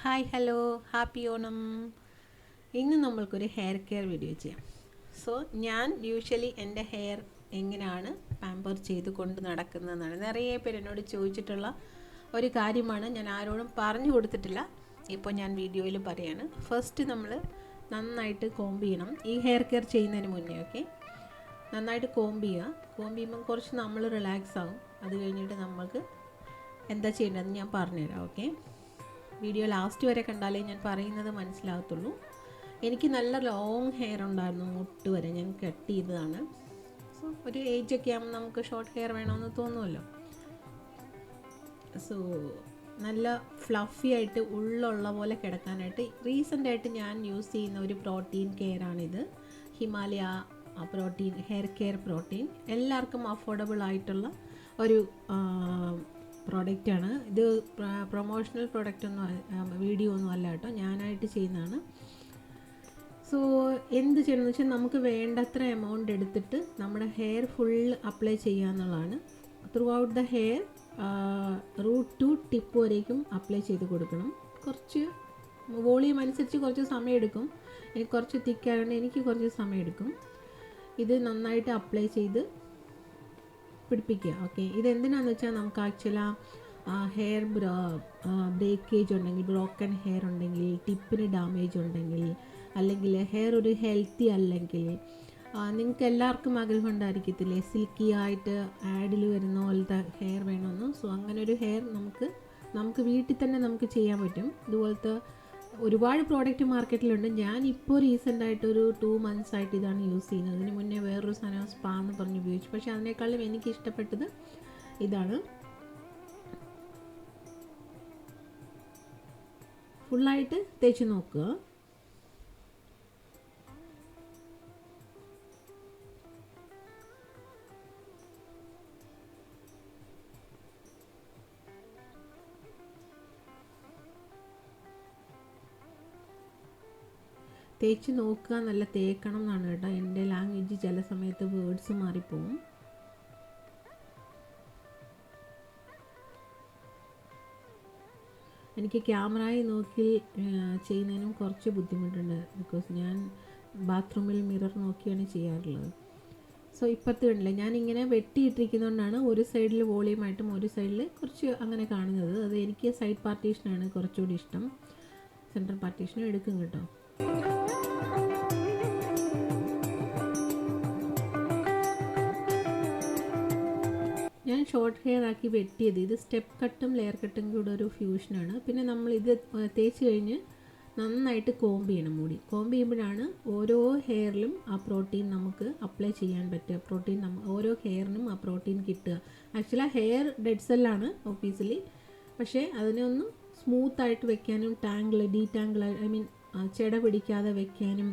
Hi hello happy Onam. ഇന്ന് നമ്മൾക്കൊരു hair care video ചെയ്യാം. സോ ഞാൻ യൂഷ്വലി എൻ്റെ ഹെയർ എങ്ങനെയാണ് പാമ്പർ ചെയ്ത് കൊണ്ട് നടക്കുന്നതെന്നാണ് നിറയെ പേര് എന്നോട് ചോദിച്ചിട്ടുള്ള ഒരു കാര്യമാണ്. ഞാൻ ആരോടും പറഞ്ഞു കൊടുത്തിട്ടില്ല, ഇപ്പോൾ ഞാൻ വീഡിയോയിൽ പറയാണ്. ഫസ്റ്റ് നമ്മൾ നന്നായിട്ട് കോംബ് ചെയ്യണം. ഈ ഹെയർ കെയർ ചെയ്യുന്നതിന് മുന്നേ നന്നായിട്ട് കോംബ് ചെയ്യുമ്പോൾ കുറച്ച് നമ്മൾ റിലാക്സ് ആവും. അത് കഴിഞ്ഞിട്ട് നമ്മൾക്ക് എന്താ ചെയ്യേണ്ടതെന്ന് ഞാൻ പറഞ്ഞുതരാം. ഓക്കെ, വീഡിയോ ലാസ്റ്റ് വരെ കണ്ടാലേ ഞാൻ പറയുന്നത് മനസ്സിലാകത്തുള്ളൂ. എനിക്ക് നല്ല ലോങ് ഹെയർ ഉണ്ടായിരുന്നു, മുട്ട് വരെ. ഞാൻ കട്ട് ചെയ്തതാണ്. സോ ഒരു ഏജൊക്കെ ആകുമ്പോൾ നമുക്ക് ഷോർട്ട് ഹെയർ വേണമെന്ന് തോന്നുമല്ലോ. സോ നല്ല ഫ്ലഫി ആയിട്ട് ഉള്ളുള്ള പോലെ കിടക്കാനായിട്ട് റീസെൻ്റായിട്ട് ഞാൻ യൂസ് ചെയ്യുന്ന ഒരു പ്രോട്ടീൻ കെയറാണിത്. Himalaya protein hair care protein. എല്ലാവർക്കും അഫോർഡബിൾ ആയിട്ടുള്ള ഒരു പ്രോഡക്റ്റാണ് ഇത്. പ്രൊമോഷണൽ പ്രോഡക്റ്റ് വീഡിയോ ഒന്നും അല്ല കേട്ടോ, ഞാനായിട്ട് ചെയ്യുന്നതാണ്. സോ എന്ത് ചെയ്യണമെന്ന് വെച്ചാൽ നമുക്ക് വേണ്ടത്ര എമൗണ്ട് എടുത്തിട്ട് നമ്മുടെ ഹെയർ ഫുൾ അപ്ലൈ ചെയ്യുക എന്നുള്ളതാണ്. Throughout the hair root to tip വരേക്കും അപ്ലൈ ചെയ്ത് കൊടുക്കണം. കുറച്ച് വോളിയം അനുസരിച്ച് കുറച്ച് സമയം എടുക്കും. എനിക്ക് കുറച്ച് തിക്കായതുകൊണ്ട് എനിക്ക് കുറച്ച് സമയം എടുക്കും. ഇത് നന്നായിട്ട് അപ്ലൈ ചെയ്ത് പിടിപ്പിക്കുക. ഓക്കെ, ഇതെന്തിനാന്ന് വെച്ചാൽ നമുക്ക് ആക്ച്വലി ഹെയർ ബ്രേക്കേജ് ഉണ്ടെങ്കിൽ, ബ്രോക്കൺ ഹെയർ ഉണ്ടെങ്കിൽ, ടിപ്പിന് ഡാമേജ് ഉണ്ടെങ്കിൽ, അല്ലെങ്കിൽ ഹെയർ ഒരു ഹെൽത്തി അല്ലെങ്കിൽ, നിങ്ങൾക്ക് എല്ലാവർക്കും ആഗ്രഹം ഉണ്ടായിരിക്കത്തില്ലേ സിൽക്കി ആയിട്ട് ആഡിൽ വരുന്ന പോലത്തെ ഹെയർ വേണമെന്ന്. സോ അങ്ങനെ ഒരു ഹെയർ നമുക്ക് വീട്ടിൽ തന്നെ നമുക്ക് ചെയ്യാൻ പറ്റും. ഇതുപോലത്തെ ഒരുപാട് പ്രോഡക്റ്റ് മാർക്കറ്റിലുണ്ട്. ഞാനിപ്പോൾ റീസെൻ്റായിട്ട് ഒരു 2 months ആയിട്ട് ഇതാണ് യൂസ് ചെയ്യുന്നത്. ഇതിന് മുന്നേ വേറൊരു സാധനം സ്പാ എന്ന് പറഞ്ഞ് ഉപയോഗിച്ചു. പക്ഷേ അതിനേക്കാളും എനിക്ക് ഇഷ്ടപ്പെട്ടത് ഇതാണ്. ഫുള്ളായിട്ട് തേച്ച് നോക്കുക. തേച്ച് നോക്കുക, നല്ല തേക്കണം എന്നാണ് കേട്ടോ. എൻ്റെ ലാംഗ്വേജ് ചില സമയത്ത് വേർഡ്സ് മാറിപ്പോവും. എനിക്ക് ക്യാമറയിൽ നോക്കി ചെയ്യുന്നതിനും കുറച്ച് ബുദ്ധിമുട്ടുണ്ട്. ബിക്കോസ് ഞാൻ ബാത്റൂമിൽ മിറർ നോക്കിയാണ് ചെയ്യാറുള്ളത്. സോ ഇപ്പോഴത്തെ കണ്ടില്ല, ഞാനിങ്ങനെ വെട്ടിയിട്ടിരിക്കുന്നതുകൊണ്ടാണ് ഒരു സൈഡിൽ വോളിയമായിട്ടും ഒരു സൈഡിൽ കുറച്ച് അങ്ങനെ കാണുന്നത്. അത് എനിക്ക് സൈഡ് പാർട്ടീഷനാണ് കുറച്ചുകൂടി ഇഷ്ടം. സെൻട്രൽ പാർട്ടീഷനും എടുക്കും കേട്ടോ. ഞാൻ ഷോർട്ട് ഹെയർ ആക്കി വെട്ടിയത്. ഇത് സ്റ്റെപ്പ് കട്ടും ലെയർ കട്ടും കൂടെ ഒരു ഫ്യൂഷനാണ്. പിന്നെ നമ്മൾ ഇത് തേച്ച് കഴിഞ്ഞ് നന്നായിട്ട് കോംബ് ചെയ്യണം. മുടി കോംബ് ചെയ്യുമ്പോഴാണ് ഓരോ ഹെയറിലും ആ പ്രോട്ടീൻ നമുക്ക് അപ്ലൈ ചെയ്യാൻ പറ്റുക. ഓരോ ഹെയറിനും ആ പ്രോട്ടീൻ കിട്ടുക. ആക്ച്വലി ഹെയർ ഡെഡ് സെല്ലാണ് ഓഫീസിലി, പക്ഷേ അതിനെ ഒന്ന് സ്മൂത്തായിട്ട് വെക്കാനും ചെട പിടിക്കാതെ വെക്കാനും,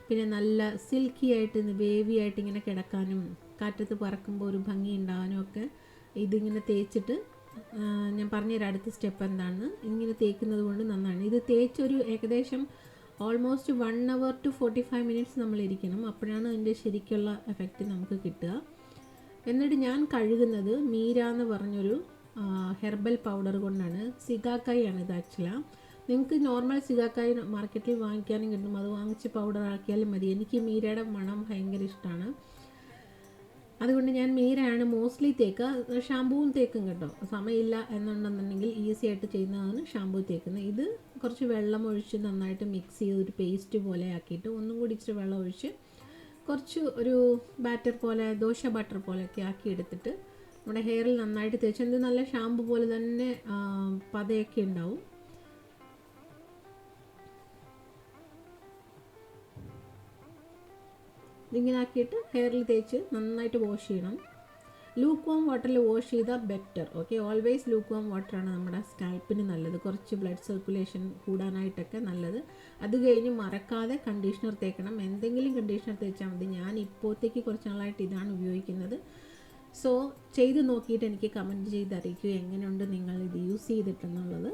പിന്നെ നല്ല സിൽക്കി ആയിട്ട് വേവി ആയിട്ട് ഇങ്ങനെ കിടക്കാനും, കാറ്റത്ത് പറക്കുമ്പോൾ ഒരു ഭംഗി ഉണ്ടാകാനും ഒക്കെ ഇതിങ്ങനെ തേച്ചിട്ട് ഞാൻ പറഞ്ഞുതരാം അടുത്ത സ്റ്റെപ്പ് എന്താണെന്ന്. ഇങ്ങനെ തേക്കുന്നത് കൊണ്ട് നന്നാണ്. ഇത് തേച്ചൊരു ഏകദേശം ഓൾമോസ്റ്റ് 1 hour to 45 minutes നമ്മൾ ഇരിക്കണം. അപ്പോഴാണ് അതിൻ്റെ ശരിക്കുള്ള എഫക്റ്റ് നമുക്ക് കിട്ടുക. എന്നിട്ട് ഞാൻ കഴുകുന്നത് മീര എന്ന് പറഞ്ഞൊരു ഹെർബൽ പൗഡർ കൊണ്ടാണ്. സിഗാക്കായി ആണ് ഇത് ആക്ച്വലി. നിങ്ങൾക്ക് നോർമൽ സിഗാക്കായി മാർക്കറ്റിൽ വാങ്ങിക്കാനും കിട്ടും. അത് വാങ്ങിച്ച് പൗഡർ ആക്കിയാലും മതി. എനിക്ക് മീരയുടെ മണം ഭയങ്കര ഇഷ്ടമാണ്. അതുകൊണ്ട് ഞാൻ മീരയാണ് മോസ്റ്റ്ലി തേക്കുക. ഷാമ്പൂവും തേക്കും കേട്ടോ. സമയമില്ല എന്നുണ്ടെന്നുണ്ടെങ്കിൽ ഈസി ആയിട്ട് ചെയ്യുന്നതാണ് ഷാമ്പൂ തേക്കുന്നത്. ഇത് കുറച്ച് വെള്ളം ഒഴിച്ച് നന്നായിട്ട് മിക്സ് ചെയ്ത് ഒരു പേസ്റ്റ് പോലെ ആക്കിയിട്ട് ഒന്നും കൂടി ഇച്ചിരി വെള്ളം ഒഴിച്ച് കുറച്ച് ഒരു ബാറ്റർ പോലെ, ദോശ ബാറ്റർ പോലെയൊക്കെ ആക്കി എടുത്തിട്ട് നമ്മുടെ ഹെയറിൽ നന്നായിട്ട് തേച്ചത് നല്ല ഷാമ്പൂ പോലെ തന്നെ പതയൊക്കെ ഉണ്ടാവും. ഇങ്ങനെ ആക്കിയിട്ട് ഹെയറിൽ തേച്ച് നന്നായിട്ട് വാഷ് ചെയ്യണം. ലൂക്ക് വാം വാട്ടറിൽ വാഷ് ചെയ്താൽ better. Okay, always lukewarm വാട്ടറാണ് നമ്മുടെ സ്കാൽപ്പിന് നല്ലത്. കുറച്ച് ബ്ലഡ് സർക്കുലേഷൻ കൂടാനായിട്ടൊക്കെ നല്ലത്. അത് കഴിഞ്ഞ് മറക്കാതെ കണ്ടീഷണർ തേക്കണം. എന്തെങ്കിലും കണ്ടീഷണർ തേച്ചാൽ മതി. ഞാൻ ഇപ്പോഴത്തേക്ക് കുറച്ച് നാളായിട്ട് ഇതാണ് ഉപയോഗിക്കുന്നത്. സോ ചെയ്ത് നോക്കിയിട്ട് എനിക്ക് കമൻറ്റ് ചെയ്ത് അറിയിക്കുക എങ്ങനെയുണ്ട് നിങ്ങൾ ഇത് യൂസ് ചെയ്തിട്ടെന്നുള്ളത്.